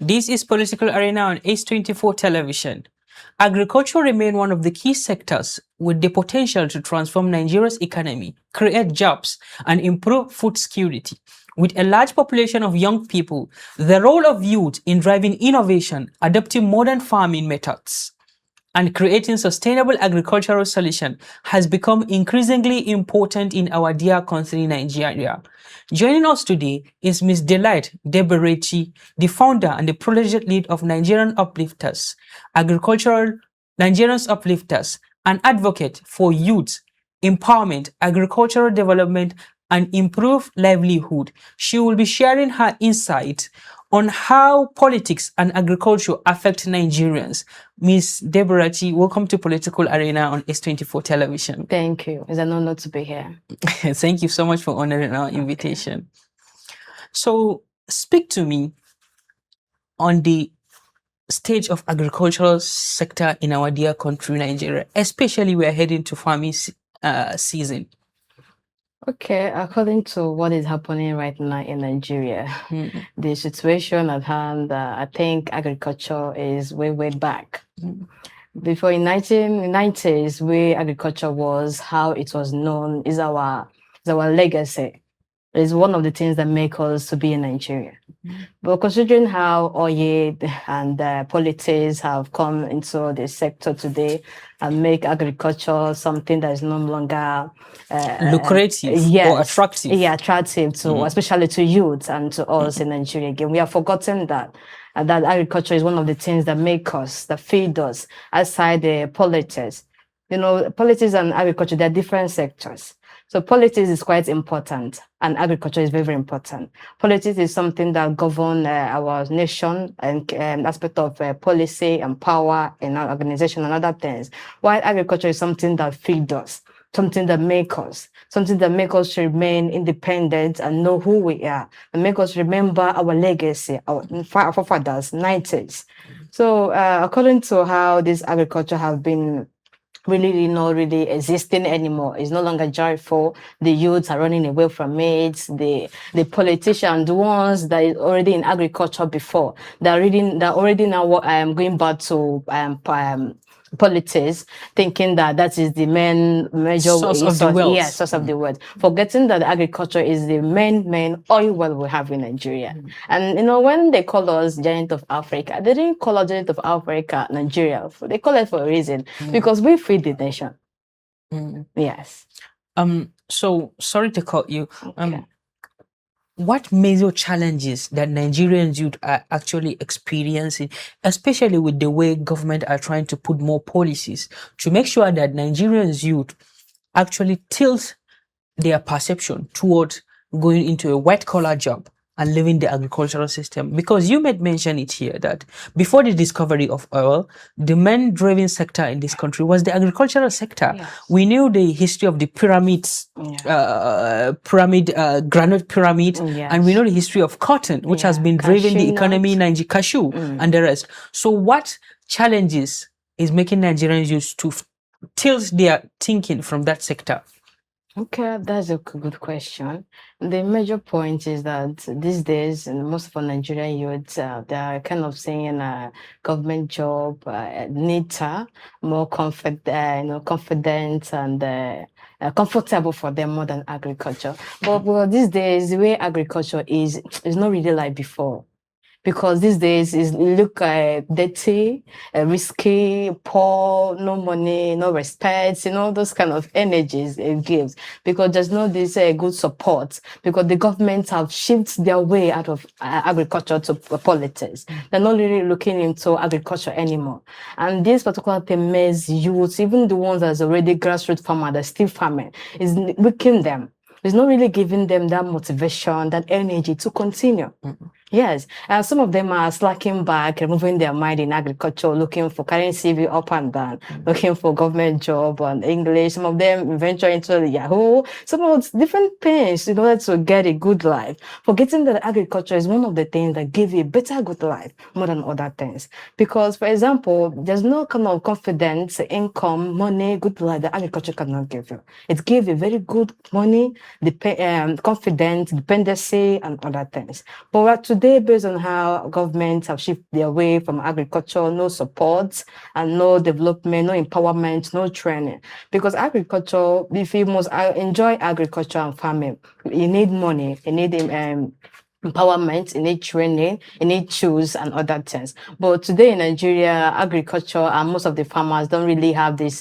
This is Political Arena on Ace24 television. Agriculture remains one of the key sectors with the potential to transform Nigeria's economy, create jobs, and improve food security. With a large population of young people, the role of youth in driving innovation, adopting modern farming methods, and creating sustainable agricultural solutions has become increasingly important in our dear country, Nigeria. Joining us today is Ms. Delight Deberechi, the founder and the project lead of Nigerians Uplifters, an advocate for youth empowerment, agricultural development, and improved livelihood. She will be sharing her insight on how politics and agriculture affect Nigerians. Ms. Deborah, welcome to Political Arena on S24 television. Thank you. It's an honor to be here. Thank you so much for honoring our invitation. So, speak to me on the stage of agricultural sector in our dear country, Nigeria, especially we are heading to farming season. Okay, according to what is happening right now in Nigeria, the situation at hand, I think agriculture is way back. Before in 1990s, where agriculture was, how it was known, is our legacy. It's one of the things that make us to be in Nigeria. But considering how oil and politics have come into the sector today and make agriculture something that is no longer lucrative or attractive. Yeah, attractive to especially to youth and to us in Nigeria. Again, we have forgotten that agriculture is one of the things that make us, that feed us outside the politics. You know, politics and agriculture, they're different sectors. So politics is quite important and agriculture is very important. Politics is something that governs our nation and aspect of policy and power in our organization and other things. While agriculture is something that feeds us, something that makes us remain independent and know who we are, and make us remember our legacy, our forefathers, 90s. So according to how this agriculture have been really not really existing anymore. It's no longer joyful. The youths are running away from it. The politicians, the ones that is already in agriculture before, they're already now going back to politics, thinking that is the major source of the wealth. Yeah, source of the wealth. Forgetting that agriculture is the main oil well we have in Nigeria. And you know, when they call us giant of Africa, they didn't call us giant of Africa, Nigeria. They call it for a reason, because we feed the nation. Yes. So sorry to cut you. Okay. What major challenges that Nigerian youth are actually experiencing, especially with the way government are trying to put more policies to make sure that Nigerian youth actually tilt their perception towards going into a white collar job and leaving the agricultural system? Because you made mention it here that before the discovery of oil, the main driving sector in this country was the agricultural sector. Yes. We knew the history of the pyramids, granite pyramid, and we know the history of cotton, which has been driving the economy, Nigeria, cashew, and the rest. So what challenges is making Nigerians use to tilt their thinking from that sector? Okay, that's a good question. The major point is that these days, most of our Nigerian youths, they are kind of seeing a government job neater, more confident and comfortable for them more than agriculture. But these days, the way agriculture is not really like before. Because these days it look dirty, risky, poor, no money, no respect, those kind of energies it gives. Because there's no this good support. Because the government have shifted their way out of agriculture to politics. They're not really looking into agriculture anymore. And this particular thing makes youth, even the ones that's already grassroots farmer, they're still farming, is weakening them. It's not really giving them that motivation, that energy to continue. Yes, some of them are slacking back, removing their mind in agriculture, looking for carrying CV up and down, looking for government job and English. Some of them venture into Yahoo, some of different things in order to get a good life, forgetting that agriculture is one of the things that give you a better good life more than other things. Because, for example, there's no kind of confidence, income, money, good life that agriculture cannot give you. It gives you very good money, confidence, dependency, and other things. But today, today, based on how governments have shifted their way from agriculture, no support and no development, no empowerment, no training. Because agriculture, if you must enjoy agriculture and farming, you need money, you need empowerment, you need training, you need tools and other things. But today in Nigeria, agriculture and most of the farmers don't really have this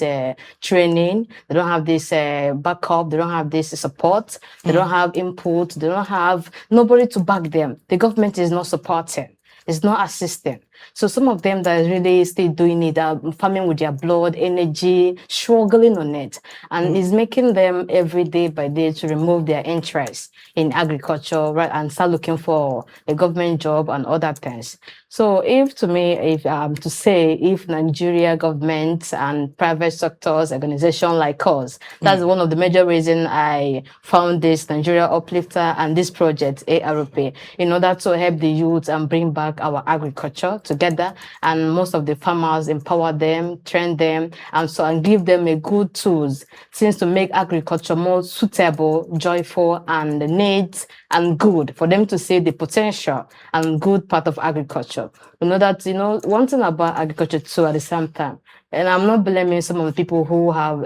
training. They don't have this backup. They don't have this support. They don't have input. They don't have nobody to back them. The government is not supporting. It's not assisting. So some of them that is really still doing it are farming with their blood, energy, struggling on it. And it's making them every day by day to remove their interest in agriculture, right, and start looking for a government job and other things. So if to me, if to say if Nigeria government and private sectors, organization like us, that's one of the major reasons I found this Nigeria Uplifter and this project ARP in order to help the youth and bring back our agriculture together, and most of the farmers empower them, train them, and give them a good tools things to make agriculture more suitable, joyful, and neat and good for them to see the potential and good part of agriculture. You know that, one thing about agriculture too at the same time, and I'm not blaming some of the people who have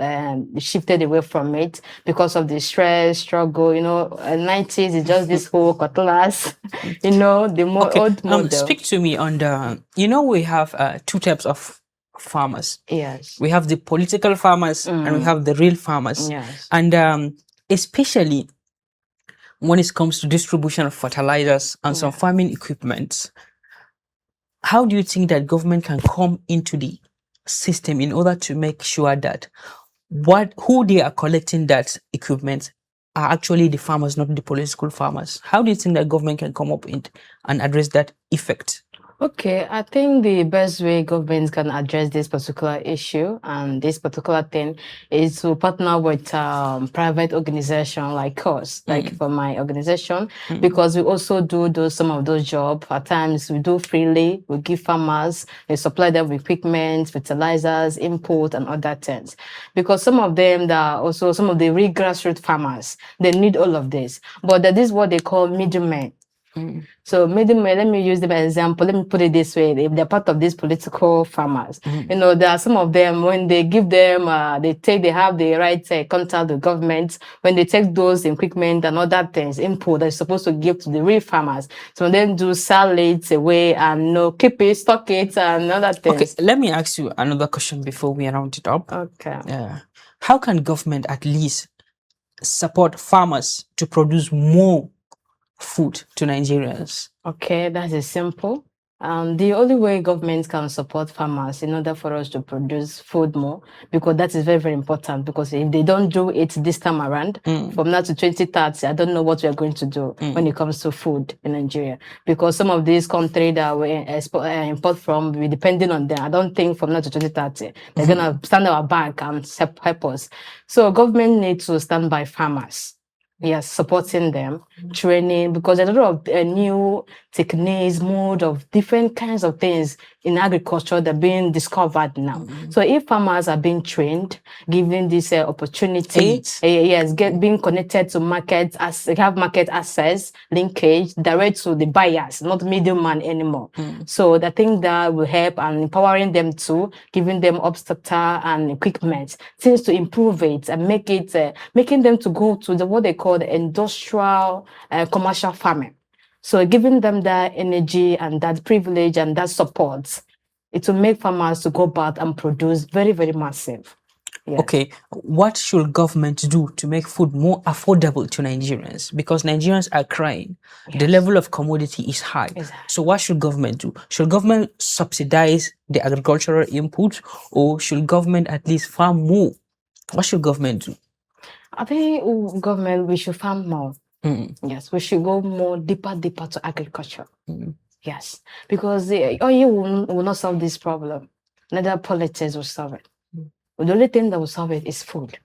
shifted away from it because of the stress, struggle, 90s is just this whole cutlass, the more old model. Speak to me on the, we have two types of farmers. Yes. We have the political farmers and we have the real farmers. Yes. And especially when it comes to distribution of fertilizers and some farming equipment, how do you think that government can come into the system in order to make sure that who they are collecting that equipment are actually the farmers, not the political farmers? How do you think that government can come up and address that effect? Okay, I think the best way governments can address this particular issue and this particular thing is to partner with private organization like us, like for my organization, because we also do some of those jobs. At times we do freely, we give farmers, we supply them with equipment, fertilizers, input, and other things. Because some of them that are also some of the real grassroots farmers, they need all of this. But that is what they call middlemen. So middlemen, let me use them as an example. Let me put it this way. If they're part of these political farmers, there are some of them, when they give them, they have the right contact with government. When they take those equipment and other things, input they're supposed to give to the real farmers. So then do sell it away and keep it, stock it and other things. Okay, let me ask you another question before we round it up. Okay. How can government at least support farmers to produce more food to Nigerians? Okay, that is simple. The only way government can support farmers in order for us to produce food more, because that is very, very important. Because if they don't do it this time around, from now to 2030, I don't know what we are going to do when it comes to food in Nigeria. Because some of these countries that we import from, we're depending on them. I don't think from now to 2030, they're going to stand our back and help us. So government needs to stand by farmers. Yes, supporting them, training, because there's a lot of new techniques, mode of different kinds of things in agriculture that are being discovered now. So if farmers are being trained, given this opportunity, being connected to markets, as they have market access, linkage, direct to the buyers, not middleman anymore. So I think that will help, and empowering them too, giving them obstacle and equipment, things to improve it and make it, making them to go to what they call the industrial commercial farming. So giving them that energy and that privilege and that support, it will make farmers to go back and produce very, very massive. Yeah. Okay, what should government do to make food more affordable to Nigerians? Because Nigerians are crying. Yes. The level of commodity is high. Exactly. So what should government do? Should government subsidize the agricultural input, or should government at least farm more? What should government do? I think government, we should farm more. Yes, we should go more deeper to agriculture. Yes, because you will not solve this problem. Neither politics will solve it. The only thing that will solve it is food,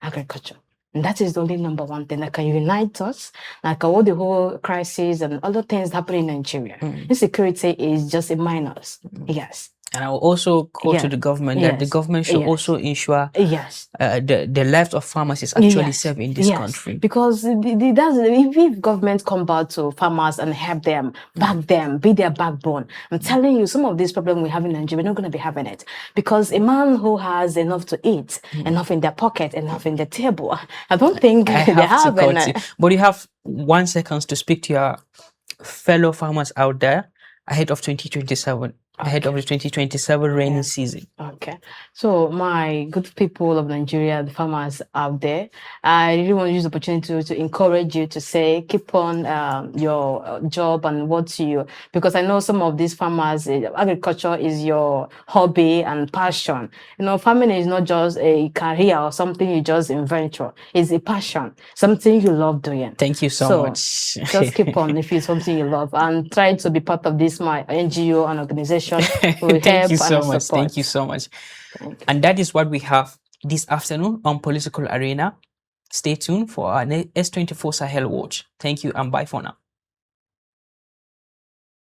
agriculture. And that is the only number one thing that can unite us, like all the whole crisis and other things happening in Nigeria. Insecurity is just a minus. Yes. And I will also call to Yeah. the government that the Yes. government should Yes. also ensure Yes. the lives of farmers is actually Yes, safe in this country. because that's if government come back to farmers and help them, back them, be their backbone. I'm telling you, some of these problems we have in Nigeria, we're not going to be having it, because a man who has enough to eat, enough in their pocket, enough in the table, I don't think I they have to have. cut you, but you have 1 second to speak to your fellow farmers out there ahead of 2027, ahead of the 2027 rainy Yeah. season. Okay, so my good people of Nigeria, the farmers out there, I really want to use the opportunity to encourage you to say, keep on your job and what you, because I know some of these farmers, agriculture is your hobby and passion. You know, farming is not just a career or something you just venture. It's a passion, something you love doing. Thank you so much. Just keep on if it's something you love, and try to be part of this my NGO and organization will Thank help you so and much. support. Thank you so much. Thank you. And that is what we have this afternoon on Political Arena. Stay tuned for our S24 Sahel Watch. Thank you and bye for now.